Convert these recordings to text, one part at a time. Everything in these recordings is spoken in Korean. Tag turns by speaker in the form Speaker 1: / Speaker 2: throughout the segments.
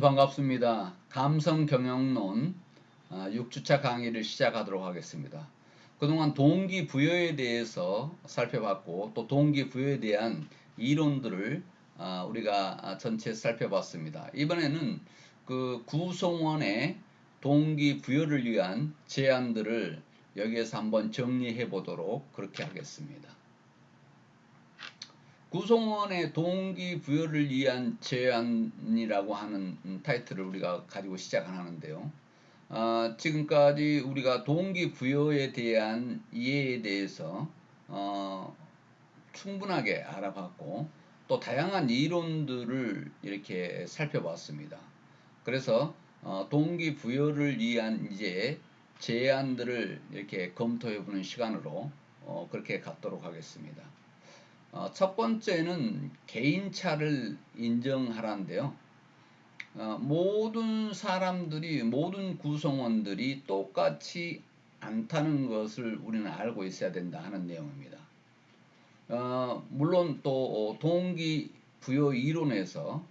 Speaker 1: 반갑습니다. 감성 경영론 6주차 강의를 시작하도록 하겠습니다. 그동안 동기부여에 대해서 살펴봤고 또 동기부여에 대한 이론들을 우리가 전체 살펴봤습니다. 이번에는 그 구성원의 동기부여를 위한 제안들을 여기에서 한번 정리해 보도록 그렇게 하겠습니다. 구성원의 동기부여를 위한 제안이라고 하는 타이틀을 우리가 가지고 시작을 하는데요. 지금까지 우리가 동기부여에 대한 이해에 대해서 충분하게 알아봤고 또 다양한 이론들을 이렇게 살펴봤습니다. 그래서 동기부여를 위한 이제 제안들을 이렇게 검토해보는 시간으로 그렇게 갖도록 하겠습니다. 첫 번째는 개인차를 인정하라는데요. 모든 사람들이, 모든 구성원들이 똑같이 않다는 것을 우리는 알고 있어야 된다 하는 내용입니다. 물론 또 동기부여 이론에서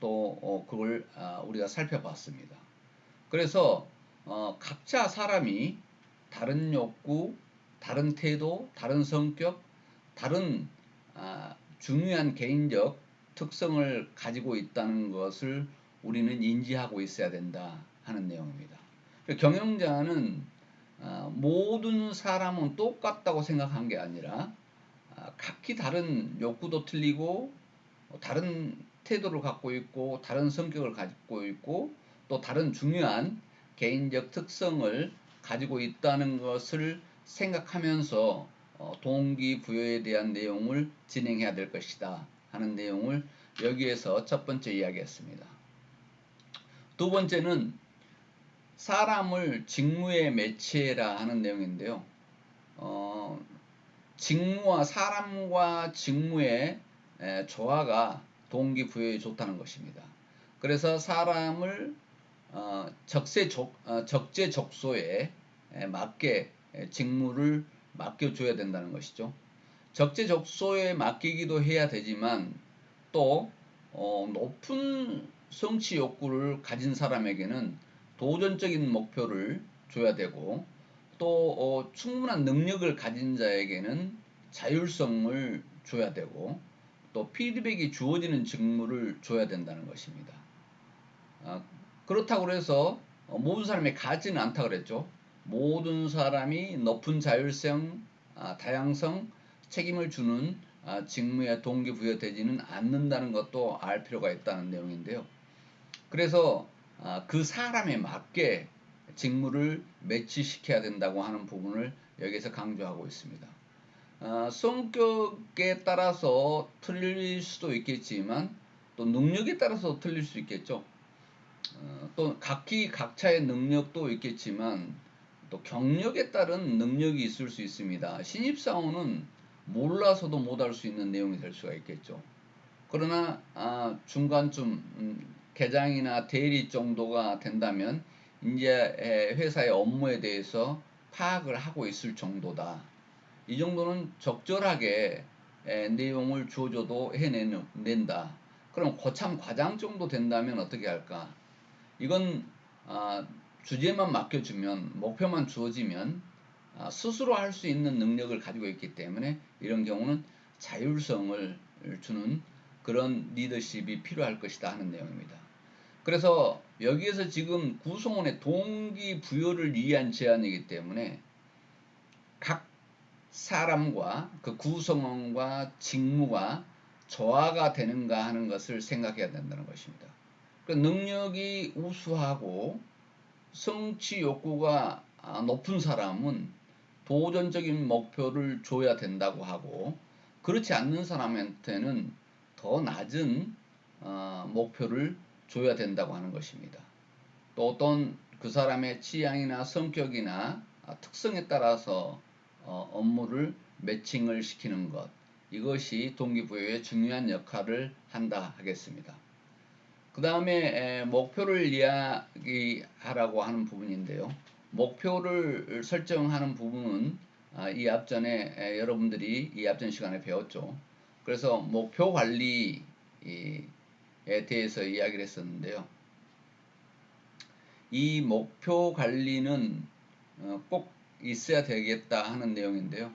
Speaker 1: 또 그걸 우리가 살펴봤습니다. 그래서 각자 사람이 다른 욕구, 다른 태도, 다른 성격, 다른 중요한 개인적 특성을 가지고 있다는 것을 우리는 인지하고 있어야 된다 하는 내용입니다. 경영자는 모든 사람은 똑같다고 생각한 게 아니라 각기 다른 욕구도 틀리고 다른 태도를 갖고 있고 다른 성격을 가지고 있고 또 다른 중요한 개인적 특성을 가지고 있다는 것을 생각하면서 동기부여에 대한 내용을 진행해야 될 것이다 하는 내용을 여기에서 첫 번째 이야기했습니다. 두 번째는 사람을 직무에 매치해라 하는 내용인데요. 직무와 사람과 직무의 조화가 동기부여에 좋다는 것입니다. 그래서 사람을 적재적소에 맞게 직무를 맡겨줘야 된다는 것이죠. 적재적소에 맡기기도 해야 되지만 또 높은 성취 욕구를 가진 사람에게는 도전적인 목표를 줘야 되고 또 충분한 능력을 가진 자에게는 자율성을 줘야 되고 또 피드백이 주어지는 직무를 줘야 된다는 것입니다. 그렇다고 해서 모든 사람이 같지는 않다 그랬죠. 모든 사람이 높은 자율성, 다양성, 책임을 주는 직무에 동기부여되지는 않는다는 것도 알 필요가 있다는 내용인데요. 그래서 그 사람에 맞게 직무를 매치시켜야 된다고 하는 부분을 여기서 강조하고 있습니다. 성격에 따라서 틀릴 수도 있겠지만 또 능력에 따라서 틀릴 수 있겠죠. 또 각기 각자의 능력도 있겠지만 또 경력에 따른 능력이 있을 수 있습니다. 신입사원은 몰라서도 못할 수 있는 내용이 될 수가 있겠죠. 그러나 중간쯤 계장이나 대리 정도가 된다면 이제 회사의 업무에 대해서 파악을 하고 있을 정도다. 이 정도는 적절하게 내용을 주어줘도 해낸다. 그럼 고참 과장 정도 된다면 어떻게 할까? 이건 주제만 맡겨주면 목표만 주어지면 스스로 할 수 있는 능력을 가지고 있기 때문에 이런 경우는 자율성을 주는 그런 리더십이 필요할 것이다 하는 내용입니다. 그래서 여기에서 지금 구성원의 동기부여를 위한 제안이기 때문에 각 사람과 그 구성원과 직무가 조화가 되는가 하는 것을 생각해야 된다는 것입니다. 그 능력이 우수하고 성취 욕구가 높은 사람은 도전적인 목표를 줘야 된다고 하고 그렇지 않는 사람한테는 더 낮은 목표를 줘야 된다고 하는 것입니다. 또 어떤 그 사람의 취향이나 성격이나 특성에 따라서 업무를 매칭을 시키는 것 이것이 동기부여에 중요한 역할을 한다 하겠습니다. 그 다음에 목표를 이야기하라고 하는 부분인데요. 목표를 설정하는 부분은 이 앞전에 여러분들이 이 앞전 시간에 배웠죠. 그래서 목표 관리를 대해서 이야기를 했었는데요. 이 목표 관리는 꼭 있어야 되겠다 하는 내용인데요.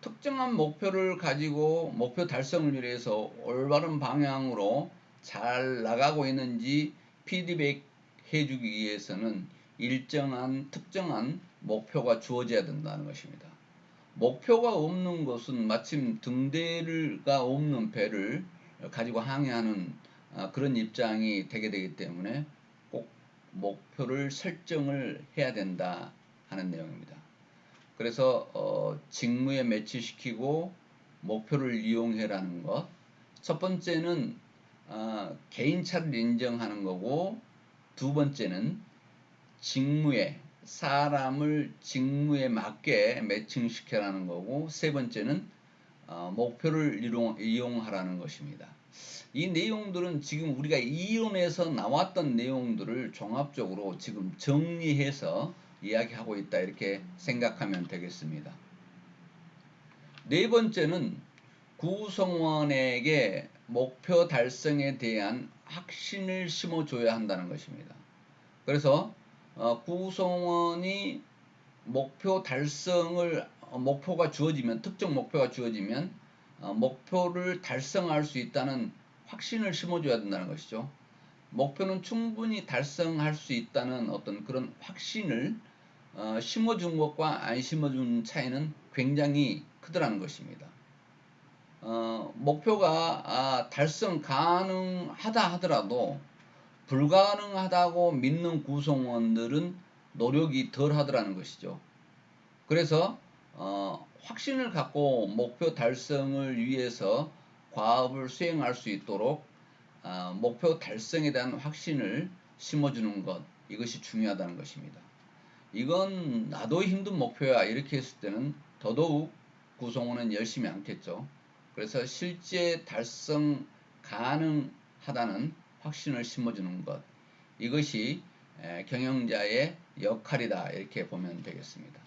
Speaker 1: 특정한 목표를 가지고 목표 달성을 위해서 올바른 방향으로 잘 나가고 있는지 피드백 해주기 위해서는 일정한 특정한 목표가 주어져야 된다는 것입니다. 목표가 없는 것은 마침 등대가 없는 배를 가지고 항해하는 그런 입장이 되게 되기 때문에 꼭 목표를 설정을 해야 된다 하는 내용입니다. 그래서 직무에 매치시키고 목표를 이용해라는 것. 첫 번째는 개인차를 인정하는 거고, 두 번째는 사람을 직무에 맞게 매칭시켜라는 거고, 세 번째는 목표를 이용하라는 것입니다. 이 내용들은 지금 우리가 이론에서 나왔던 내용들을 종합적으로 지금 정리해서 이야기하고 있다, 이렇게 생각하면 되겠습니다. 네 번째는 구성원에게 목표 달성에 대한 확신을 심어줘야 한다는 것입니다. 그래서 구성원이 목표 달성을 목표가 주어지면, 특정 목표가 주어지면 목표를 달성할 수 있다는 확신을 심어줘야 된다는 것이죠. 목표는 충분히 달성할 수 있다는 어떤 그런 확신을 심어준 것과 안 심어준 차이는 굉장히 크더라는 것입니다. 목표가 달성 가능하다 하더라도 불가능하다고 믿는 구성원들은 노력이 덜 하더라는 것이죠. 그래서 확신을 갖고 목표 달성을 위해서 과업을 수행할 수 있도록 목표 달성에 대한 확신을 심어주는 것, 이것이 중요하다는 것입니다. 이건 나도 힘든 목표야 이렇게 했을 때는 더더욱 구성원은 열심히 않겠죠. 그래서 실제 달성 가능하다는 확신을 심어주는 것, 이것이 경영자의 역할이다, 이렇게 보면 되겠습니다.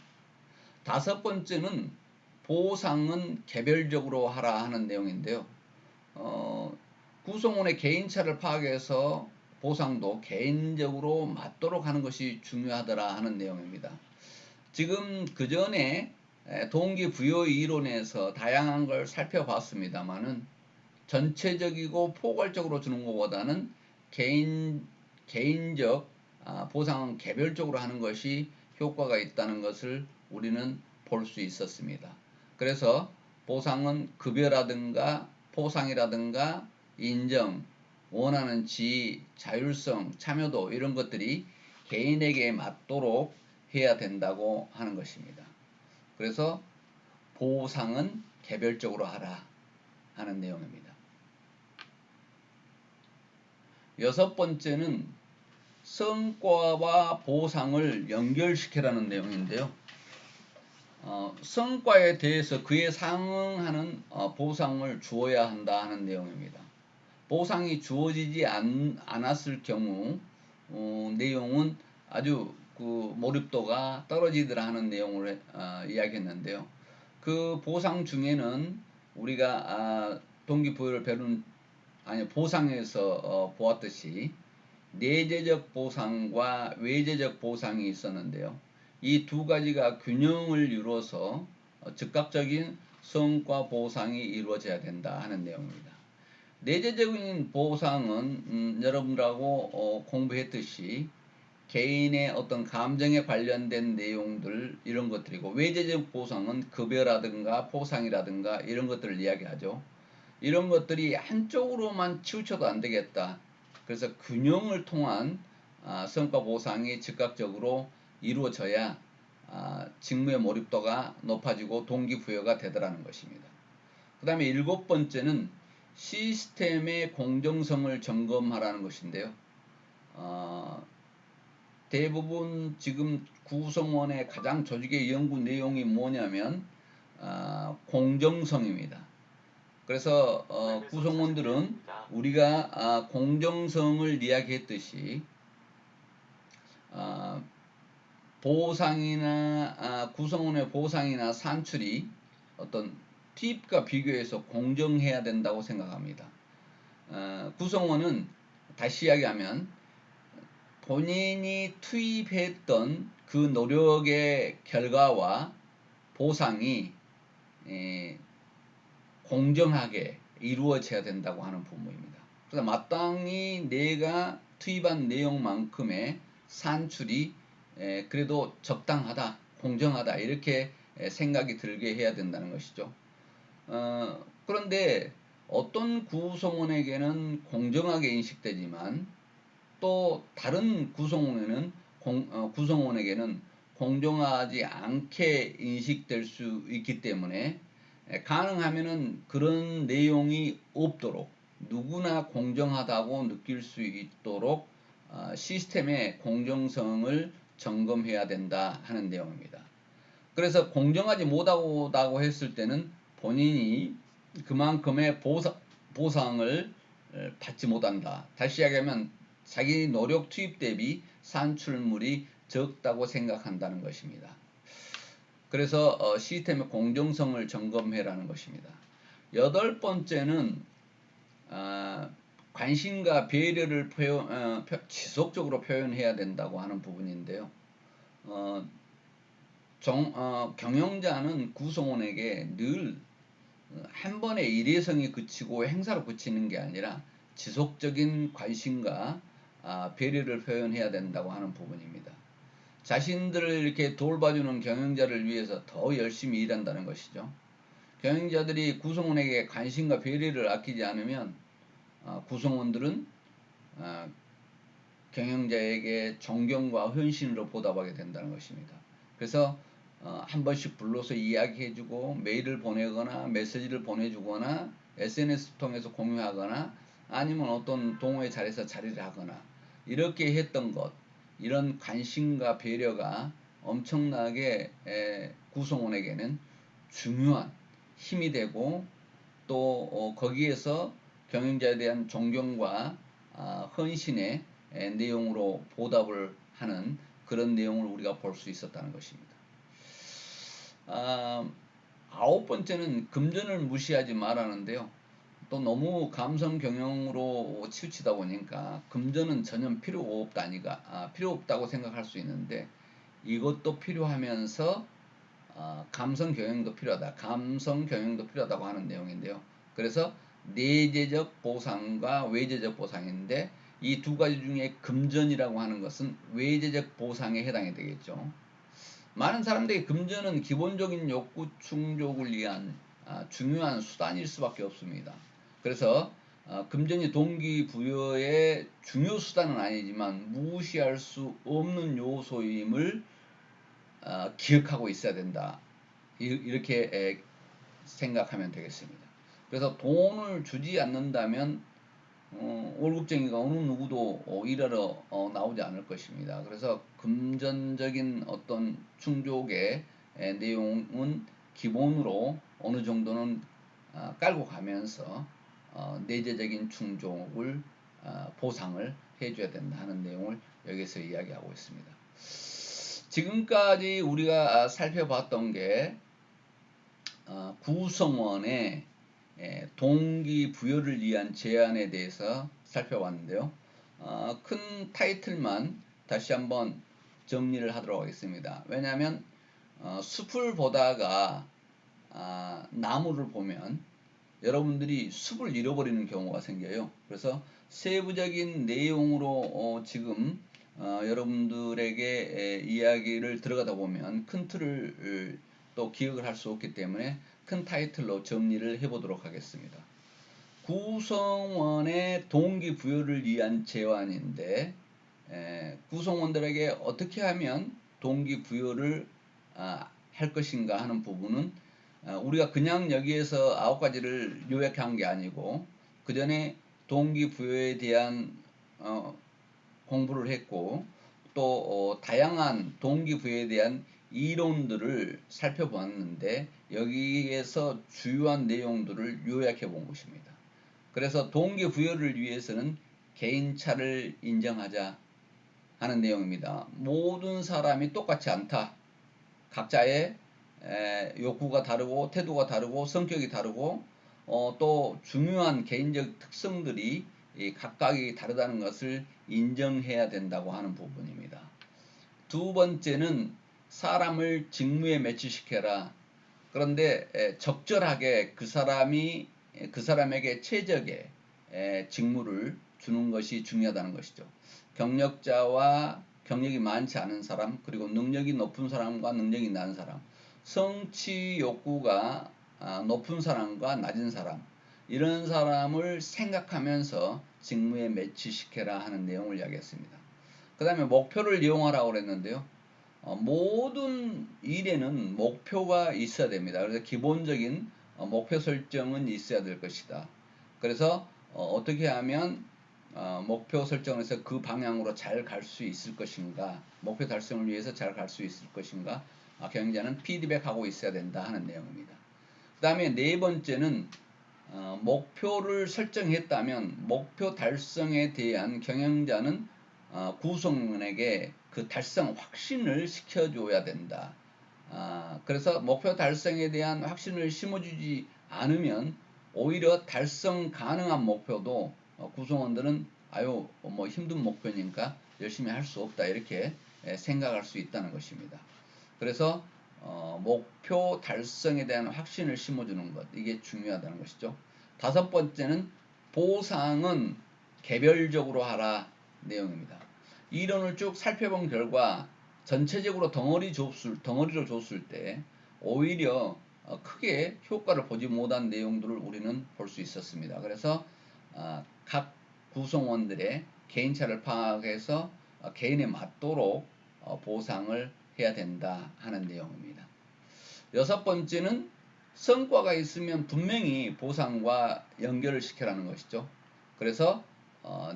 Speaker 1: 다섯 번째는 보상은 개별적으로 하라 하는 내용인데요. 구성원의 개인차를 파악해서 보상도 개인적으로 맞도록 하는 것이 중요하더라 하는 내용입니다. 지금 그 전에 동기부여 이론에서 다양한 걸 살펴봤습니다만은 전체적이고 포괄적으로 주는 것보다는 개인적 보상은 개별적으로 하는 것이 효과가 있다는 것을 우리는 볼 수 있었습니다. 그래서 보상은 급여라든가 포상이라든가 인정, 원하는 지위, 자율성, 참여도, 이런 것들이 개인에게 맞도록 해야 된다고 하는 것입니다. 그래서 보상은 개별적으로 하라 하는 내용입니다. 여섯 번째는 성과와 보상을 연결시키라는 내용인데요. 성과에 대해서 그에 상응하는 보상을 주어야 한다 하는 내용입니다. 보상이 주어지지 않았을 경우 내용은 아주 그 몰입도가 떨어지더라 하는 내용을 이야기했는데요. 그 보상 중에는 우리가 동기부여를 배운 보상에서 보았듯이 내재적 보상과 외재적 보상이 있었는데요. 이 두 가지가 균형을 이루어서 즉각적인 성과 보상이 이루어져야 된다 하는 내용입니다. 내재적인 보상은 여러분들하고 공부했듯이 개인의 어떤 감정에 관련된 내용들, 이런 것들이고, 외재적 보상은 급여라든가 포상이라든가 이런 것들을 이야기하죠. 이런 것들이 한쪽으로만 치우쳐도 안 되겠다. 그래서 균형을 통한 성과 보상이 즉각적으로 이루어져야 직무의 몰입도가 높아지고 동기부여가 되더라는 것입니다. 그 다음에 일곱 번째는 시스템의 공정성을 점검하라는 것인데요. 대부분 지금 구성원의 가장 조직의 연구 내용이 뭐냐면 공정성입니다. 그래서 구성원들은 우리가 공정성을 이야기했듯이 보상이나 구성원의 보상이나 산출이 어떤 투입과 비교해서 공정해야 된다고 생각합니다. 구성원은 다시 이야기하면 본인이 투입했던 그 노력의 결과와 보상이 공정하게 이루어져야 된다고 하는 부분입니다. 그래서 마땅히 내가 투입한 내용만큼의 산출이 그래도 적당하다, 공정하다 이렇게 생각이 들게 해야 된다는 것이죠. 그런데 어떤 구성원에게는 공정하게 인식되지만 또 다른 구성원에게는 공정하지 않게 인식될 수 있기 때문에 가능하면은 그런 내용이 없도록 누구나 공정하다고 느낄 수 있도록 시스템의 공정성을 점검해야 된다 하는 내용입니다. 그래서 공정하지 못하다고 했을 때는 본인이 그만큼의 보상을 받지 못한다. 다시 이야기하면 자기 노력 투입 대비 산출물이 적다고 생각한다는 것입니다. 그래서 시스템의 공정성을 점검해라는 것입니다. 여덟 번째는 관심과 배려를 지속적으로 표현해야 된다고 하는 부분인데요. 경영자는 구성원에게 늘 한 번의 일회성이 그치고 행사로 그치는 게 아니라 지속적인 관심과 배려를 표현해야 된다고 하는 부분입니다. 자신들을 이렇게 돌봐주는 경영자를 위해서 더 열심히 일한다는 것이죠. 경영자들이 구성원에게 관심과 배려를 아끼지 않으면 구성원들은 경영자에게 존경과 헌신으로 보답하게 된다는 것입니다. 그래서 한 번씩 불러서 이야기해주고 메일을 보내거나 메시지를 보내주거나 SNS 통해서 공유하거나 아니면 어떤 동호회 자리에서 자리를 하거나 이렇게 했던 것, 이런 관심과 배려가 엄청나게 구성원에게는 중요한 힘이 되고 또 거기에서 경영자에 대한 존경과 헌신의 내용으로 보답을 하는 그런 내용을 우리가 볼 수 있었다는 것입니다. 아홉 번째는 금전을 무시하지 말라는데요. 또 너무 감성 경영으로 치우치다 보니까 금전은 전혀 필요 없다고 생각할 수 있는데 이것도 필요하면서 감성 경영도 필요하다고 하는 내용인데요. 그래서 내재적 보상과 외재적 보상인데 이 두 가지 중에 금전이라고 하는 것은 외재적 보상에 해당이 되겠죠. 많은 사람들이 금전은 기본적인 욕구 충족을 위한 중요한 수단일 수밖에 없습니다. 그래서 금전이 동기부여의 중요 수단은 아니지만 무시할 수 없는 요소임을 기억하고 있어야 된다. 이렇게 생각하면 되겠습니다. 그래서 돈을 주지 않는다면 월급쟁이가 어느 누구도 일하러 나오지 않을 것입니다. 그래서 금전적인 어떤 충족의 내용은 기본으로 어느 정도는 깔고 가면서 내재적인 충족을 보상을 해줘야 된다 하는 내용을 여기서 이야기하고 있습니다. 지금까지 우리가 살펴봤던 게 구성원의 동기부여를 위한 제안에 대해서 살펴봤는데요. 큰 타이틀만 다시 한번 정리를 하도록 하겠습니다. 왜냐하면 숲을 보다가 나무를 보면 여러분들이 숲을 잃어버리는 경우가 생겨요. 그래서 세부적인 내용으로 지금 여러분들에게 이야기를 들어가다 보면 큰 틀을 또 기억을 할 수 없기 때문에 큰 타이틀로 정리를 해보도록 하겠습니다. 구성원의 동기부여를 위한 제안인데 구성원들에게 어떻게 하면 동기부여를 할 것인가 하는 부분은 우리가 그냥 여기에서 9가지를 요약한 게 아니고 그 전에 동기부여에 대한 공부를 했고 또 다양한 동기부여에 대한 이론들을 살펴보았는데 여기에서 주요한 내용들을 요약해 본 것입니다. 그래서 동기부여를 위해서는 개인차를 인정하자 하는 내용입니다. 모든 사람이 똑같지 않다. 각자의 욕구가 다르고 태도가 다르고 성격이 다르고 또 중요한 개인적 특성들이 각각이 다르다는 것을 인정해야 된다고 하는 부분입니다. 두 번째는 사람을 직무에 매치시켜라. 그런데 적절하게 그 사람에게 최적의 직무를 주는 것이 중요하다는 것이죠. 경력자와 경력이 많지 않은 사람, 그리고 능력이 높은 사람과 능력이 낮은 사람, 성취 욕구가 높은 사람과 낮은 사람, 이런 사람을 생각하면서 직무에 매치시켜라 하는 내용을 이야기했습니다. 그 다음에 목표를 이용하라고 그랬는데요. 모든 일에는 목표가 있어야 됩니다. 그래서 기본적인 목표 설정은 있어야 될 것이다. 그래서 어떻게 하면 목표 설정을 해서 그 방향으로 잘 갈 수 있을 것인가, 목표 달성을 위해서 잘 갈 수 있을 것인가, 경영자는 피드백하고 있어야 된다 하는 내용입니다. 그 다음에 네 번째는 목표를 설정했다면 목표 달성에 대한 경영자는 구성원에게 그 달성 확신을 시켜줘야 된다. 그래서 목표 달성에 대한 확신을 심어주지 않으면 오히려 달성 가능한 목표도 구성원들은 아유 뭐 힘든 목표니까 열심히 할 수 없다 이렇게 생각할 수 있다는 것입니다. 그래서 목표 달성에 대한 확신을 심어주는 것, 이게 중요하다는 것이죠. 다섯 번째는 보상은 개별적으로 하라 내용입니다. 이론을 쭉 살펴본 결과 전체적으로 덩어리로 줬을 때 오히려 크게 효과를 보지 못한 내용들을 우리는 볼 수 있었습니다. 그래서 각 구성원들의 개인차를 파악해서 개인에 맞도록 보상을 해야 된다 하는 내용입니다. 여섯 번째는 성과가 있으면 분명히 보상과 연결을 시켜라는 것이죠. 그래서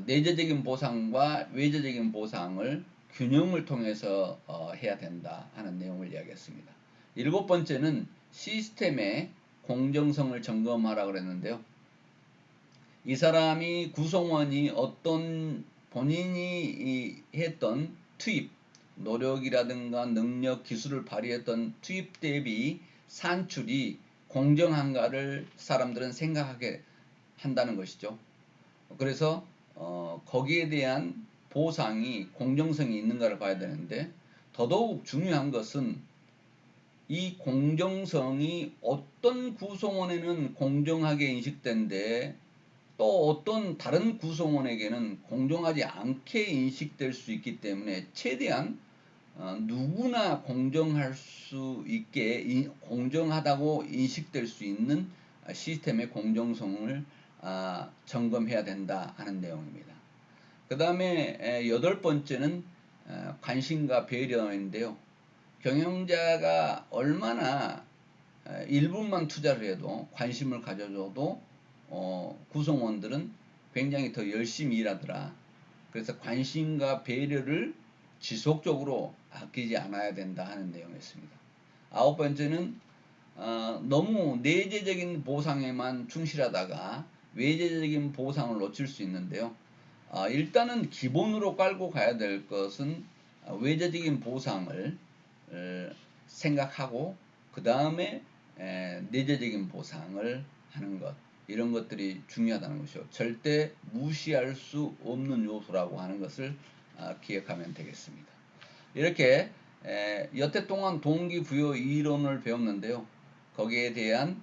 Speaker 1: 내재적인 보상과 외재적인 보상을 균형을 통해서 해야 된다 하는 내용을 이야기했습니다. 일곱 번째는 시스템의 공정성을 점검하라고 그랬는데요. 이 사람이 구성원이 어떤 본인이 했던 투입, 노력이라든가 능력, 기술을 발휘했던 투입 대비 산출이 공정한가를 사람들은 생각하게 한다는 것이죠. 그래서 거기에 대한 보상이 공정성이 있는가를 봐야 되는데 더더욱 중요한 것은 이 공정성이 어떤 구성원에는 공정하게 인식된데 또 어떤 다른 구성원에게는 공정하지 않게 인식될 수 있기 때문에 최대한 누구나 공정할 수 있게 공정하다고 인식될 수 있는 시스템의 공정성을 점검해야 된다 하는 내용입니다. 그 다음에 여덟 번째는 관심과 배려인데요. 경영자가 얼마나 1분만 투자를 해도 관심을 가져줘도 구성원들은 굉장히 더 열심히 일하더라. 그래서 관심과 배려를 지속적으로 아끼지 않아야 된다 하는 내용이었습니다. 아홉 번째는 너무 내재적인 보상에만 충실하다가 외재적인 보상을 놓칠 수 있는데요. 일단은 기본으로 깔고 가야 될 것은 외재적인 보상을 생각하고 그 다음에 내재적인 보상을 하는 것, 이런 것들이 중요하다는 것이죠. 절대 무시할 수 없는 요소라고 하는 것을 기억하면 되겠습니다. 이렇게 여태 동안 동기부여 이론을 배웠는데요. 거기에 대한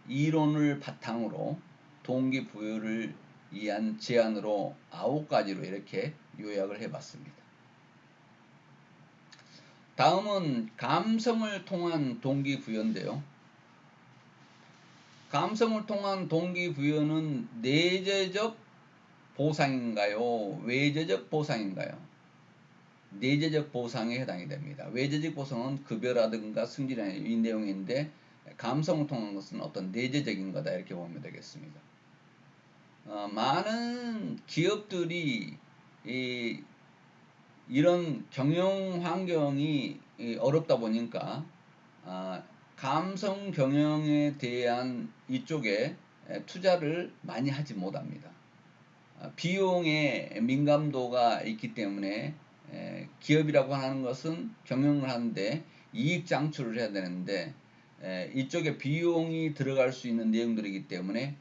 Speaker 1: 이론을 바탕으로 동기부여를 위한 제안으로 9가지로 이렇게 요약을 해봤습니다. 다음은 감성을 통한 동기부여인데요. 감성을 통한 동기부여는 내재적 보상인가요? 외재적 보상인가요? 내재적 보상에 해당이 됩니다. 외재적 보상은 급여라든가 승진이라는 이 내용인데 감성을 통한 것은 어떤 내재적인 거다 이렇게 보면 되겠습니다. 많은 기업들이 이런 경영 환경이 어렵다 보니까 감성 경영에 대한 이쪽에 투자를 많이 하지 못합니다. 비용에 민감도가 있기 때문에 기업이라고 하는 것은 경영을 하는데 이익 창출을 해야 되는데 이쪽에 비용이 들어갈 수 있는 내용들이기 때문에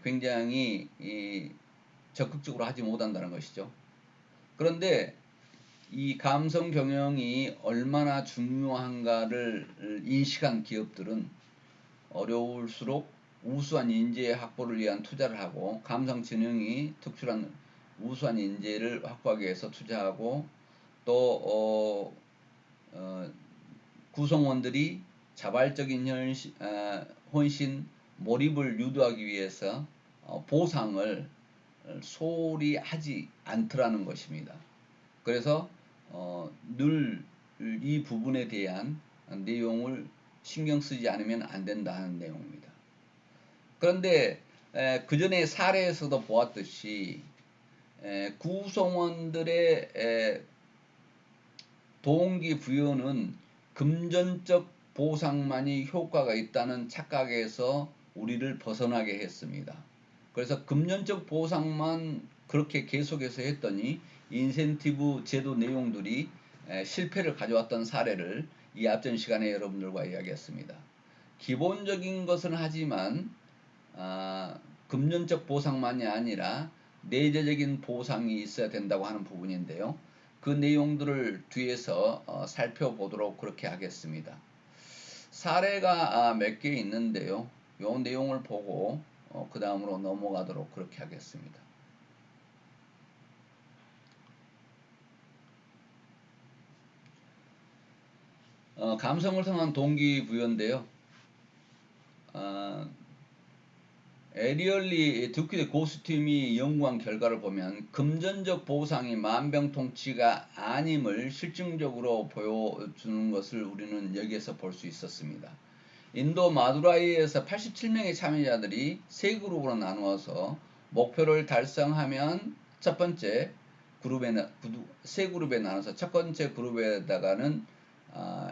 Speaker 1: 굉장히 적극적으로 하지 못한다는 것이죠. 그런데 이 감성 경영이 얼마나 중요한가를 인식한 기업들은 어려울수록 우수한 인재 확보를 위한 투자를 하고, 감성 지능이 특출한 우수한 인재를 확보하기 위해서 투자하고, 또 구성원들이 자발적인 헌신, 몰입을 유도하기 위해서 보상을 소홀히 하지 않더라는 것입니다. 그래서 늘 이 부분에 대한 내용을 신경 쓰지 않으면 안 된다는 내용입니다. 그런데 그 전에 사례에서도 보았듯이 구성원들의 동기부여는 금전적 보상만이 효과가 있다는 착각에서 우리를 벗어나게 했습니다. 그래서 금전적 보상만 그렇게 계속해서 했더니 인센티브 제도 내용들이 실패를 가져왔던 사례를 이 앞전 시간에 여러분들과 이야기했습니다. 기본적인 것은 하지만 금전적 보상만이 아니라 내재적인 보상이 있어야 된다고 하는 부분인데요. 그 내용들을 뒤에서 살펴보도록 그렇게 하겠습니다. 사례가 몇 개 있는데요. 이 내용을 보고 그 다음으로 넘어가도록 그렇게 하겠습니다. 감성을 통한 동기부여인데요. 에리얼리 듀퀴드 고스팀이 연구한 결과를 보면 금전적 보상이 만병통치가 아님을 실증적으로 보여주는 것을 우리는 여기에서 볼 수 있었습니다. 인도 마두라이에서 87명의 참여자들이 세 그룹으로 나누어서 목표를 달성하면 첫 번째 세 그룹에 나눠서 첫 번째 그룹에다가는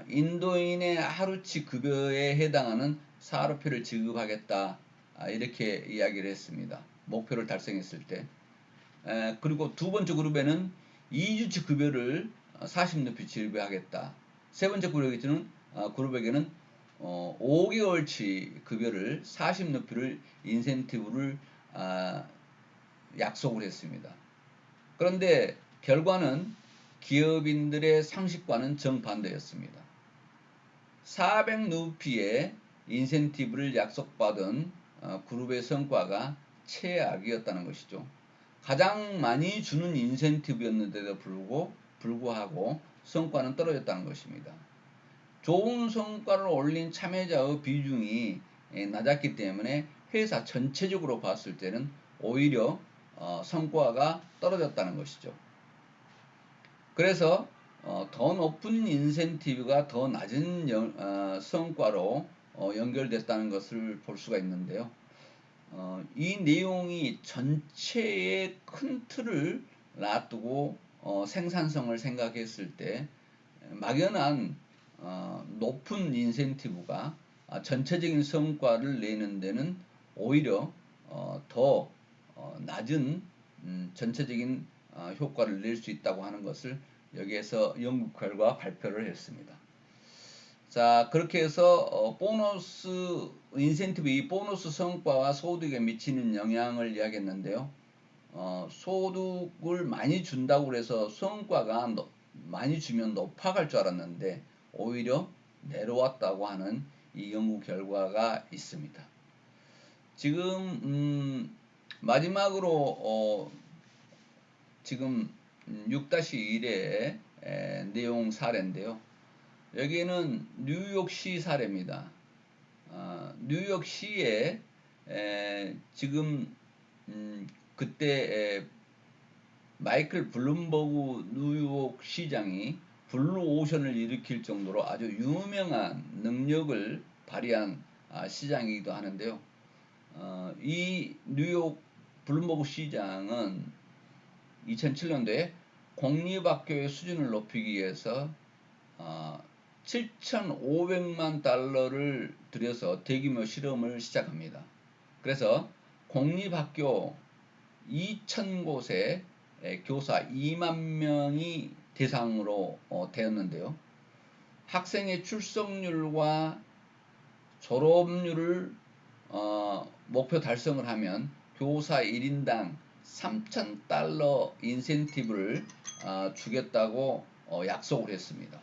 Speaker 1: 인도인의 하루치 급여에 해당하는 사료표를 지급하겠다, 이렇게 이야기를 했습니다. 목표를 달성했을 때. 그리고 두 번째 그룹에는 2주치 급여를 40루피 지급하겠다. 세 번째 그룹에게는 5개월치 급여를 40루피를 인센티브를 약속을 했습니다. 그런데 결과는 기업인들의 상식과는 정반대였습니다. 400루피의 인센티브를 약속받은 그룹의 성과가 최악이었다는 것이죠. 가장 많이 주는 인센티브였는데도 불구하고 성과는 떨어졌다는 것입니다. 좋은 성과를 올린 참여자의 비중이 낮았기 때문에 회사 전체적으로 봤을 때는 오히려 성과가 떨어졌다는 것이죠. 그래서 더 높은 인센티브가 더 낮은 성과로 연결됐다는 것을 볼 수가 있는데요. 이 내용이 전체의 큰 틀을 놔두고 생산성을 생각했을 때 막연한 높은 인센티브가 전체적인 성과를 내는 데는 오히려 더 낮은 전체적인 효과를 낼 수 있다고 하는 것을 여기에서 연구 결과 발표를 했습니다. 자, 그렇게 해서 보너스 인센티브, 이 보너스 성과와 소득에 미치는 영향을 이야기했는데요. 소득을 많이 준다고 해서 성과가 많이 주면 높아갈 줄 알았는데 오히려 내려왔다고 하는 이 연구 결과가 있습니다. 지금 마지막으로 지금 6-1의 내용 사례인데요. 여기는 뉴욕시 사례입니다. 뉴욕시에 지금 그때 마이클 블룸버그 뉴욕 시장이 블루 오션을 일으킬 정도로 아주 유명한 능력을 발휘한 시장이기도 하는데요. 이 뉴욕 블룸버그 시장은 2007년도에 공립학교의 수준을 높이기 위해서 7,500만 달러를 들여서 대규모 실험을 시작합니다. 그래서 공립학교 2,000곳에 교사 2만 명이 대상으로 되었는데요. 학생의 출석률과 졸업률을 목표 달성을 하면 교사 1인당 $3,000 인센티브를 주겠다고 약속을 했습니다.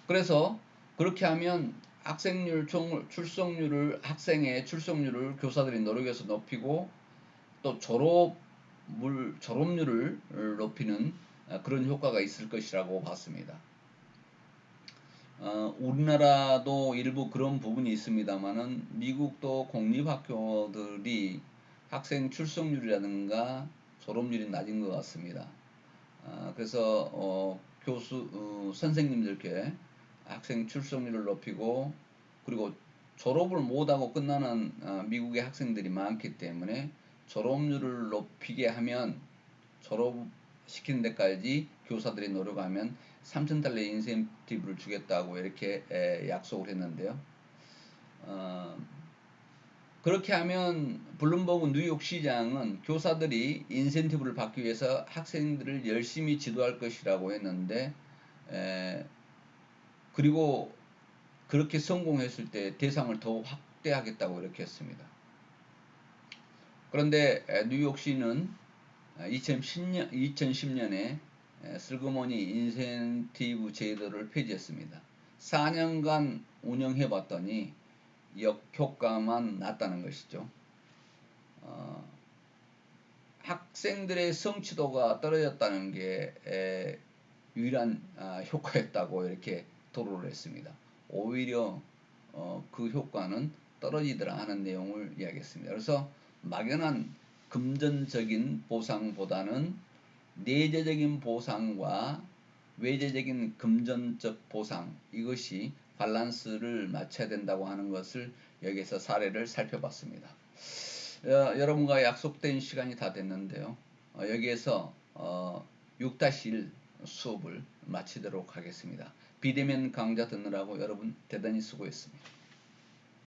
Speaker 1: 그래서 그렇게 하면 학생의 출석률을 교사들이 노력해서 높이고 또 졸업률을 높이는 그런 효과가 있을 것이라고 봤습니다. 우리나라도 일부 그런 부분이 있습니다만은 미국도 공립학교들이 학생 출석률이라든가 졸업률이 낮은 것 같습니다. 그래서 선생님들께 학생 출석률을 높이고 그리고 졸업을 못하고 끝나는 미국의 학생들이 많기 때문에 졸업률을 높이게 하면 졸업시키는 데까지 교사들이 노력하면 $3,000 인센티브를 주겠다고 이렇게 약속을 했는데요. 그렇게 하면 블룸버그 뉴욕 시장은 교사들이 인센티브를 받기 위해서 학생들을 열심히 지도할 것이라고 했는데 그리고 그렇게 성공했을 때 대상을 더 확대하겠다고 이렇게 했습니다. 그런데 뉴욕시는 2010년에 슬그머니 인센티브 제도를 폐지했습니다. 4년간 운영해 봤더니 역효과만 났다는 것이죠. 학생들의 성취도가 떨어졌다는 게 유일한 효과였다고 이렇게 토로를 했습니다. 오히려 그 효과는 떨어지더라 하는 내용을 이야기했습니다. 그래서 막연한 금전적인 보상보다는 내재적인 보상과 외재적인 금전적 보상, 이것이 밸런스를 맞춰야 된다고 하는 것을 여기서 사례를 살펴봤습니다. 여러분과 약속된 시간이 다 됐는데요. 여기에서 6-1 수업을 마치도록 하겠습니다. 비대면 강좌 듣느라고 여러분 대단히 수고했습니다.